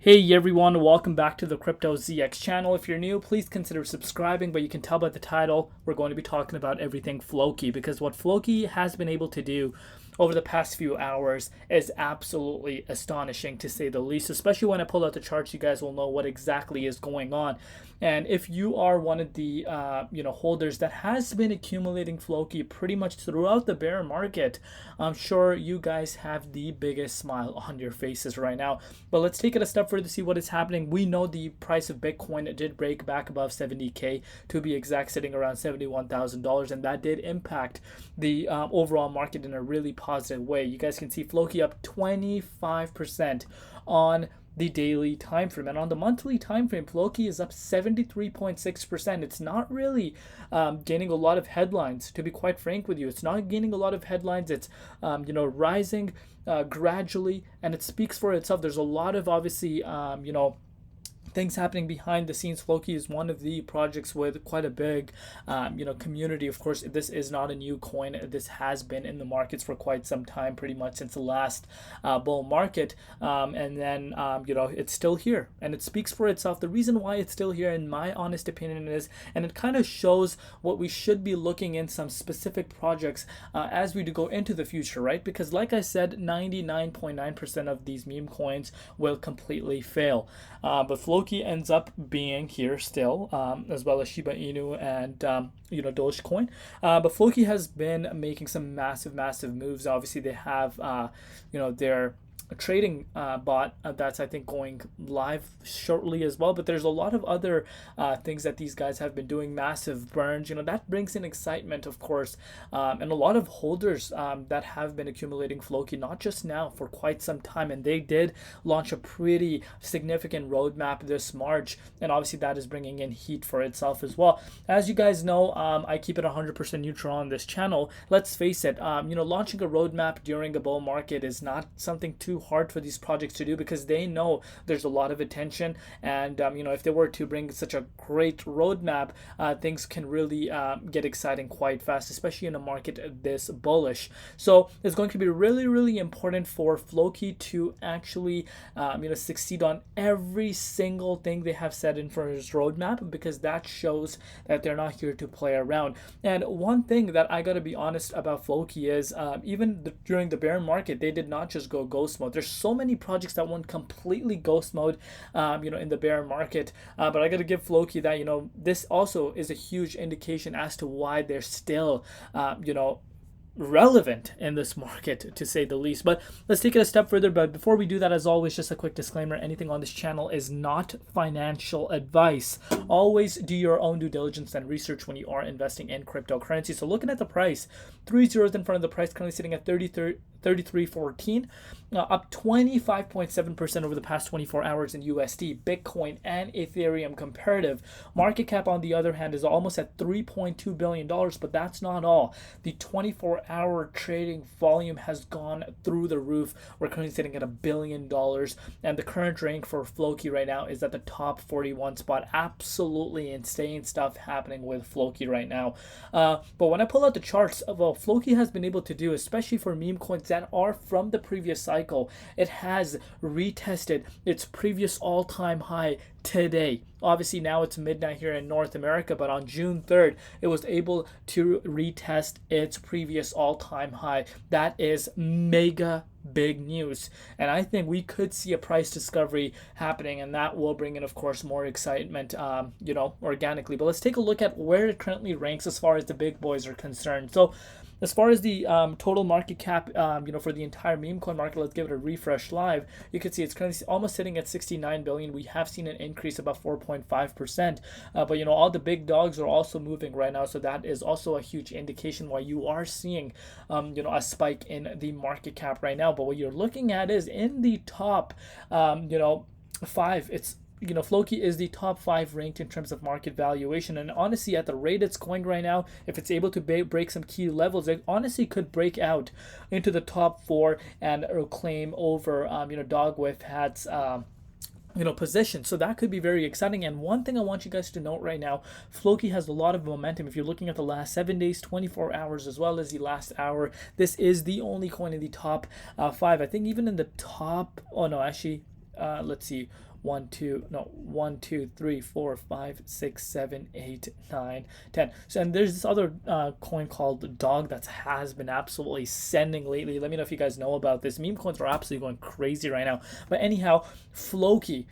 Hey everyone, welcome back to the Crypto ZX channel. If you're new, please consider subscribing, but you can tell by the title, we're going to be talking about everything Floki, because what Floki has been able to do over the past few hours is absolutely astonishing, to say the least. Especially when I pull out the charts, you guys will know what exactly is going on. And if you are one of the holders that has been accumulating Floki pretty much throughout the bear market, I'm sure you guys have the biggest smile on your faces right now. But let's take it a step further to see what is happening. We know the price of Bitcoin did break back above 70K, to be exact, sitting around $71,000, and that did impact the overall market in a really positive way. You guys can see Floki up 25% on the daily time frame, and on the monthly time frame, Floki is up 73.6%. It's not really gaining a lot of headlines, to be quite frank with you. It's not gaining a lot of headlines. It's rising gradually, and it speaks for itself. There's a lot of obviously things happening behind the scenes. Floki is one of the projects with quite a big community. Of course, this is not a new coin. This has been in the markets for quite some time, pretty much since the last bull market, and then it's still here, and it speaks for itself. The reason why it's still here, in my honest opinion, is, and it kind of shows what we should be looking in some specific projects as we do go into the future, right? Because like I said, 99.9% of these meme coins will completely fail, but Floki ends up being here still, as well as Shiba Inu and Dogecoin. But Floki has been making some massive moves. Obviously, they have their trading bot that's, I think, going live shortly as well. But there's a lot of other things that these guys have been doing, massive burns. That brings in excitement, of course, and a lot of holders that have been accumulating Floki, not just now, for quite some time. And they did launch a pretty significant roadmap this March, and obviously that is bringing in heat for itself as well. As you guys know, I keep it 100% neutral on this channel. Let's face it, launching a roadmap during a bull market is not something too hard for these projects to do, because they know there's a lot of attention, and if they were to bring such a great roadmap, things can really get exciting quite fast, especially in a market this bullish. So it's going to be really important for Floki to actually succeed on every single thing they have set in for his roadmap, because that shows that they're not here to play around. And one thing that I gotta be honest about Floki is, during the bear market, they did not just go ghost mode. There's so many projects that went completely ghost mode, in the bear market. But I got to give Floki that, this also is a huge indication as to why they're still, relevant in this market, to say the least. But let's take it a step further. But before we do that, as always, just a quick disclaimer: anything on this channel is not financial advice. Always do your own due diligence and research when you are investing in cryptocurrency. So looking at the price, 3 zeros in front of the price, currently sitting at 33.14, up 25.7% over the past 24 hours in USD. Bitcoin and Ethereum comparative market cap, on the other hand, is almost at $3.2 billion, but that's not all. The 24-hour trading volume has gone through the roof. We're currently sitting at $1 billion, and the current rank for Floki right now is at the top 41 spot. Absolutely insane stuff happening with Floki right now. But when I pull out the charts, well, Floki has been able to do, especially for meme coins that are from the previous cycle, it has retested its previous all-time high today. Obviously now it's midnight here in North America, but on June 3rd it was able to retest its previous all-time high. That is mega big news, and I think we could see a price discovery happening, and that will bring in, of course, more excitement organically. But let's take a look at where it currently ranks as far as the big boys are concerned. So as far as the total market cap, for the entire meme coin market, let's give it a refresh live. You can see it's currently almost sitting at 69 billion. We have seen an increase about 4.5%. But all the big dogs are also moving right now, so that is also a huge indication why you are seeing, a spike in the market cap right now. But what you're looking at is in the top, 5. It's Floki is the top 5 ranked in terms of market valuation, and honestly, at the rate it's going right now, if it's able to break some key levels, it honestly could break out into the top 4 and claim over Dog with Hat's position. So that could be very exciting. And one thing I want you guys to note right now, Floki has a lot of momentum. If you're looking at the last 7 days, 24 hours, as well as the last hour, this is the only coin in the top 5. I think even in the top, let's see, 1 2 3 4 5 6 7 8 9 10. So, and there's this other coin called Dog that has been absolutely sending lately. Let me know if you guys know about this. Meme coins are absolutely going crazy right now. But anyhow, Floki,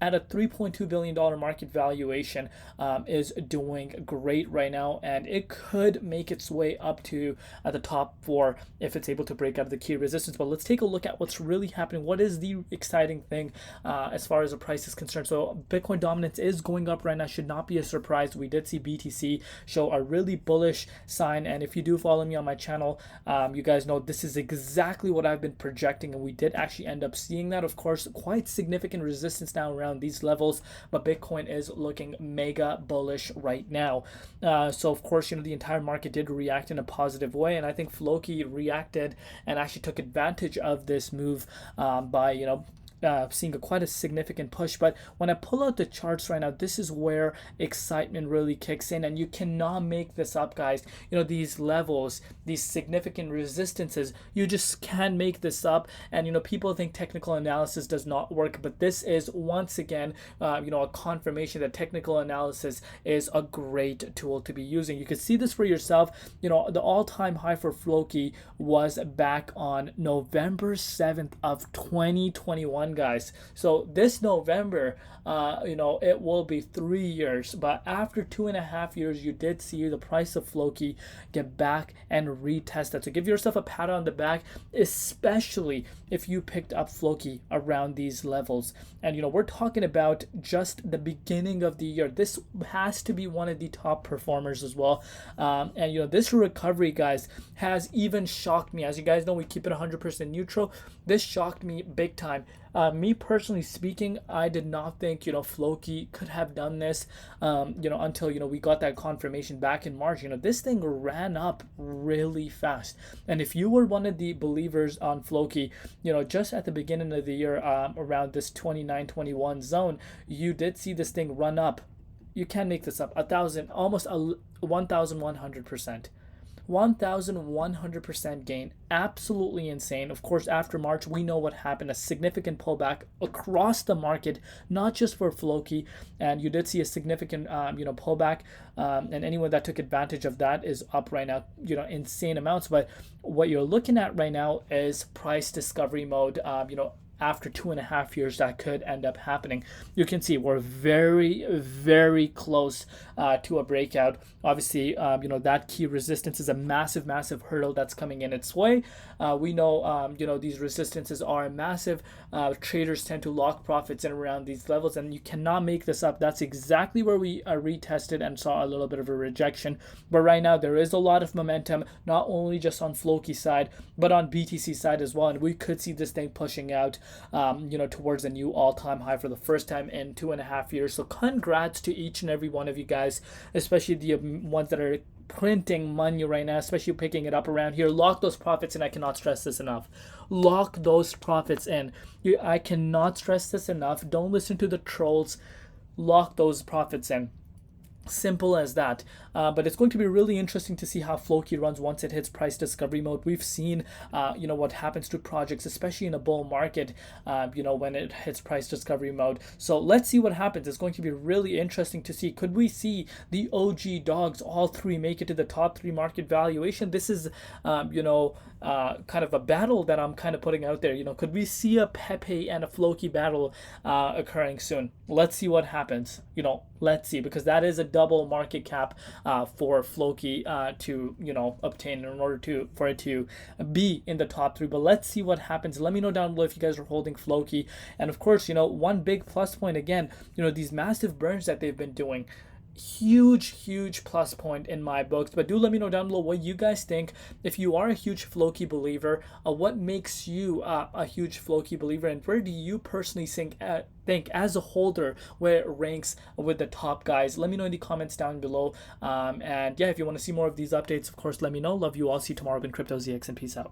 at a $3.2 billion market valuation, is doing great right now, and it could make its way up to the top 4 if it's able to break out of the key resistance. But let's take a look at what's really happening. What is the exciting thing as far as the price is concerned? So Bitcoin dominance is going up right now. Should not be a surprise. We did see BTC show a really bullish sign, and if you do follow me on my channel, you guys know this is exactly what I've been projecting, and we did actually end up seeing that. Of course, quite significant resistance now around these levels, but Bitcoin is looking mega bullish right now. So of course, the entire market did react in a positive way, and I think Floki reacted and actually took advantage of this move by seeing quite a significant push. But when I pull out the charts right now, this is where excitement really kicks in, and you cannot make this up, guys. These levels, these significant resistances, you just can't make this up. And people think technical analysis does not work, but this is once again a confirmation that technical analysis is a great tool to be using. You can see this for yourself. The all-time high for Floki was back on November 7th of 2021, guys. So this November, it will be 3 years, but after 2.5 years, you did see the price of Floki get back and retest that. So give yourself a pat on the back, especially if you picked up Floki around these levels. And we're talking about just the beginning of the year. This has to be one of the top performers as well. And this recovery, guys, has even shocked me. As you guys know, we keep it 100% neutral. This shocked me big time. Me personally speaking, I did not think Floki could have done this until we got that confirmation back in March. This thing ran up really fast, and if you were one of the believers on Floki, just at the beginning of the year, around this 29-21 zone, you did see this thing run up. You can't make this up. 1,000, almost 1,100%. 1,100% gain. Absolutely insane. Of course, after March, we know what happened. A significant pullback across the market, not just for Floki. And you did see a significant, pullback. And anyone that took advantage of that is up right now, insane amounts. But what you're looking at right now is price discovery mode. After 2.5 years, that could end up happening. You can see we're very, very close to a breakout. Obviously, that key resistance is a massive, massive hurdle that's coming in its way. We know, these resistances are massive. Traders tend to lock profits in around these levels, and you cannot make this up. That's exactly where we retested and saw a little bit of a rejection. But right now, there is a lot of momentum, not only just on Floki side, but on BTC side as well. And we could see this thing pushing out towards a new all-time high for the first time in 2.5 years. So congrats to each and every one of you guys, especially the ones that are printing money right now, especially picking it up around here. Lock those profits in. I cannot stress this enough. Lock those profits in. I cannot stress this enough. Don't listen to the trolls. Lock those profits in. Simple as that. But it's going to be really interesting to see how Floki runs once it hits price discovery mode. We've seen what happens to projects, especially in a bull market, when it hits price discovery mode. So let's see what happens. It's going to be really interesting to see. Could we see the OG dogs, all three, make it to the top 3 market valuation? This is kind of a battle that I'm kind of putting out there. Could we see a Pepe and a Floki battle occurring soon? Let's see what happens. Let's see, because that is a double market cap for Floki to obtain in order for it to be in the top 3. But let's see what happens. Let me know down below if you guys are holding Floki. And of course, one big plus point again, these massive burns that they've been doing. Huge plus point in my books. But do let me know down below what you guys think. If you are a huge Floki believer, what makes you a huge Floki believer, and where do you personally think as a holder where it ranks with the top guys? Let me know in the comments down below. And yeah, if you want to see more of these updates, of course, let me know. Love you all. See you tomorrow in Crypto ZX, and peace out.